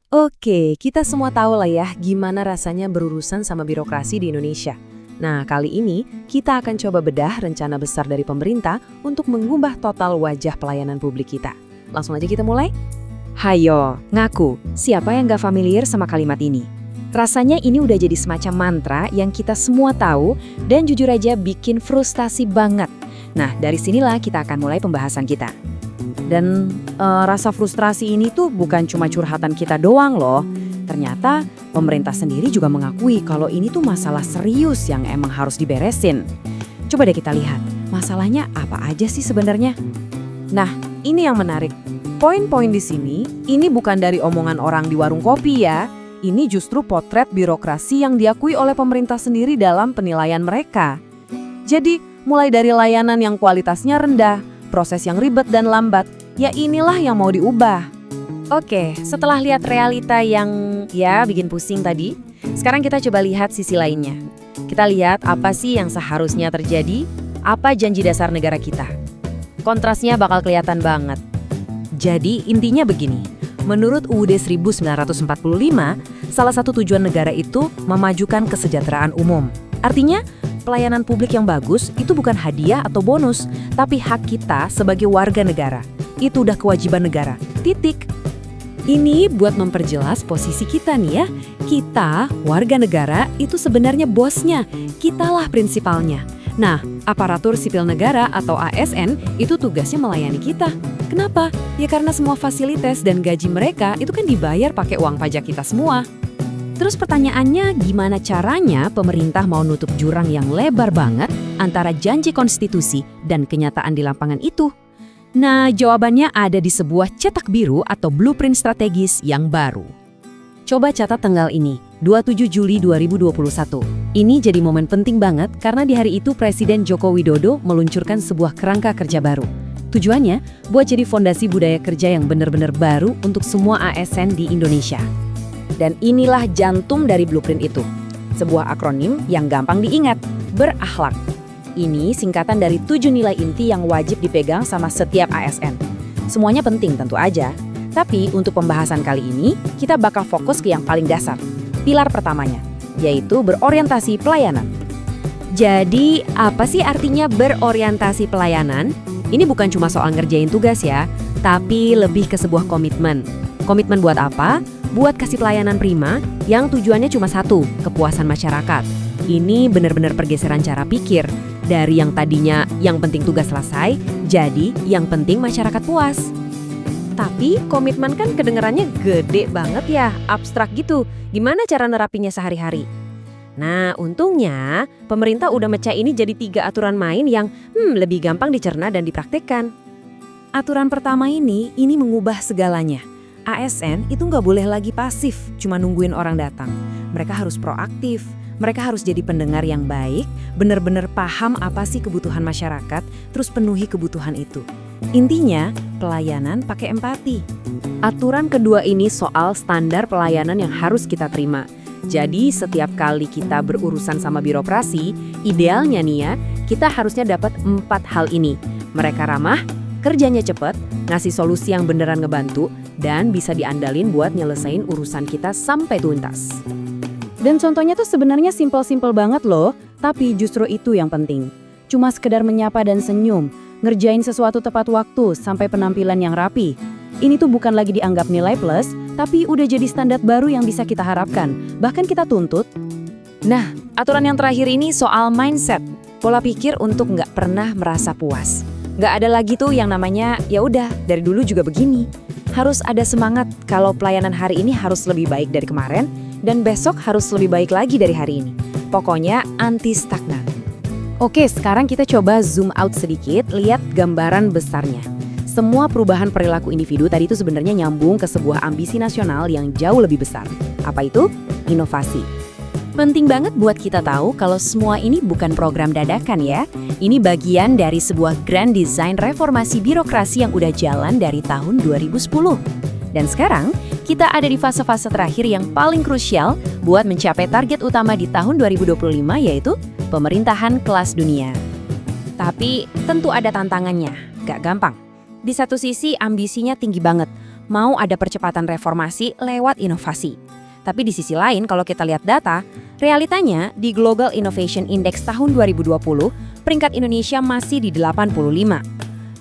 Oke, kita semua tahu lah ya gimana rasanya berurusan sama birokrasi di Indonesia. Nah, kali ini kita akan coba bedah rencana besar dari pemerintah untuk mengubah total wajah pelayanan publik kita. Langsung aja kita mulai? Hayo, ngaku, siapa yang gak familiar sama kalimat ini? Rasanya ini udah jadi semacam mantra yang kita semua tahu dan jujur aja bikin frustasi banget. Nah, dari sinilah kita akan mulai pembahasan kita. Dan rasa frustrasi ini tuh bukan cuma curhatan kita doang loh. Ternyata pemerintah sendiri juga mengakui kalau ini tuh masalah serius yang emang harus diberesin. Coba deh kita lihat, masalahnya apa aja sih sebenarnya? Nah, ini yang menarik. Poin-poin di sini, ini bukan dari omongan orang di warung kopi ya. Ini justru potret birokrasi yang diakui oleh pemerintah sendiri dalam penilaian mereka. Jadi, mulai dari layanan yang kualitasnya rendah, proses yang ribet dan lambat, ya inilah yang mau diubah. Oke, setelah lihat realita yang bikin pusing tadi, sekarang kita coba lihat sisi lainnya. Kita lihat apa sih yang seharusnya terjadi, apa janji dasar negara kita. Kontrasnya bakal kelihatan banget. Jadi intinya begini, menurut UUD 1945, salah satu tujuan negara itu memajukan kesejahteraan umum. Artinya, pelayanan publik yang bagus itu bukan hadiah atau bonus, tapi hak kita sebagai warga negara. Itu udah kewajiban negara. Titik. Ini buat memperjelas posisi kita nih ya. Kita, warga negara, itu sebenarnya bosnya. Kitalah prinsipalnya. Nah, aparatur sipil negara atau ASN itu tugasnya melayani kita. Kenapa? Ya karena semua fasilitas dan gaji mereka itu kan dibayar pakai uang pajak kita semua. Terus pertanyaannya, gimana caranya pemerintah mau nutup jurang yang lebar banget antara janji konstitusi dan kenyataan di lapangan itu? Nah, jawabannya ada di sebuah cetak biru atau blueprint strategis yang baru. Coba catat tanggal ini, 27 Juli 2021. Ini jadi momen penting banget karena di hari itu Presiden Joko Widodo meluncurkan sebuah kerangka kerja baru. Tujuannya buat jadi fondasi budaya kerja yang benar-benar baru untuk semua ASN di Indonesia. Dan inilah jantung dari blueprint itu. Sebuah akronim yang gampang diingat, berakhlak. Ini singkatan dari 7 nilai inti yang wajib dipegang sama setiap ASN. Semuanya penting tentu aja. Tapi untuk pembahasan kali ini, kita bakal fokus ke yang paling dasar. Pilar pertamanya, yaitu berorientasi pelayanan. Jadi, apa sih artinya berorientasi pelayanan? Ini bukan cuma soal ngerjain tugas ya, tapi lebih ke sebuah komitmen. Komitmen buat apa? Buat kasih pelayanan prima yang tujuannya cuma satu, kepuasan masyarakat. Ini benar-benar pergeseran cara pikir. Dari yang tadinya yang penting tugas selesai, jadi yang penting masyarakat puas. Tapi komitmen kan kedengarannya gede banget ya, abstrak gitu. Gimana cara nerapinya sehari-hari? Nah, untungnya pemerintah udah mecah ini jadi 3 aturan main yang lebih gampang dicerna dan dipraktekkan. Aturan pertama ini mengubah segalanya. ASN itu nggak boleh lagi pasif, cuma nungguin orang datang. Mereka harus proaktif, mereka harus jadi pendengar yang baik, benar-benar paham apa sih kebutuhan masyarakat, terus penuhi kebutuhan itu. Intinya, pelayanan pakai empati. Aturan kedua ini soal standar pelayanan yang harus kita terima. Jadi setiap kali kita berurusan sama birokrasi, idealnya nih ya, kita harusnya dapat 4 hal ini. Mereka ramah, kerjanya cepat, ngasih solusi yang beneran ngebantu, dan bisa diandalin buat nyelesain urusan kita sampai tuntas. Dan contohnya tuh sebenarnya simpel-simpel banget loh, tapi justru itu yang penting. Cuma sekedar menyapa dan senyum, ngerjain sesuatu tepat waktu sampai penampilan yang rapi. Ini tuh bukan lagi dianggap nilai plus, tapi udah jadi standar baru yang bisa kita harapkan, bahkan kita tuntut. Nah, aturan yang terakhir ini soal mindset, pola pikir untuk nggak pernah merasa puas. Nggak ada lagi tuh yang namanya, ya udah dari dulu juga begini. Harus ada semangat kalau pelayanan hari ini harus lebih baik dari kemarin, dan besok harus lebih baik lagi dari hari ini. Pokoknya anti stagnan. Oke, sekarang kita coba zoom out sedikit, lihat gambaran besarnya. Semua perubahan perilaku individu tadi itu sebenarnya nyambung ke sebuah ambisi nasional yang jauh lebih besar. Apa itu? Inovasi. Penting banget buat kita tahu kalau semua ini bukan program dadakan ya. Ini bagian dari sebuah grand design reformasi birokrasi yang udah jalan dari tahun 2010. Dan sekarang, kita ada di fase-fase terakhir yang paling krusial buat mencapai target utama di tahun 2025 yaitu pemerintahan kelas dunia. Tapi tentu ada tantangannya, gak gampang. Di satu sisi ambisinya tinggi banget, mau ada percepatan reformasi lewat inovasi. Tapi di sisi lain kalau kita lihat data, realitanya di Global Innovation Index tahun 2020, peringkat Indonesia masih di 85.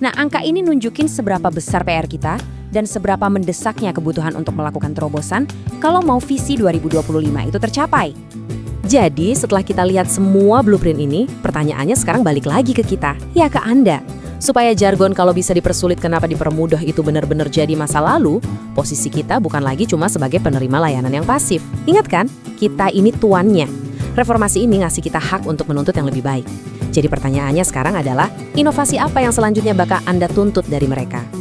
Nah, angka ini nunjukin seberapa besar PR kita dan seberapa mendesaknya kebutuhan untuk melakukan terobosan kalau mau visi 2025 itu tercapai. Jadi setelah kita lihat semua blueprint ini, pertanyaannya sekarang balik lagi ke kita, ya ke Anda. Supaya jargon kalau bisa dipersulit kenapa dipermudah itu benar-benar jadi masa lalu, posisi kita bukan lagi cuma sebagai penerima layanan yang pasif. Ingat kan, kita ini tuannya. Reformasi ini ngasih kita hak untuk menuntut yang lebih baik. Jadi pertanyaannya sekarang adalah, inovasi apa yang selanjutnya bakal Anda tuntut dari mereka?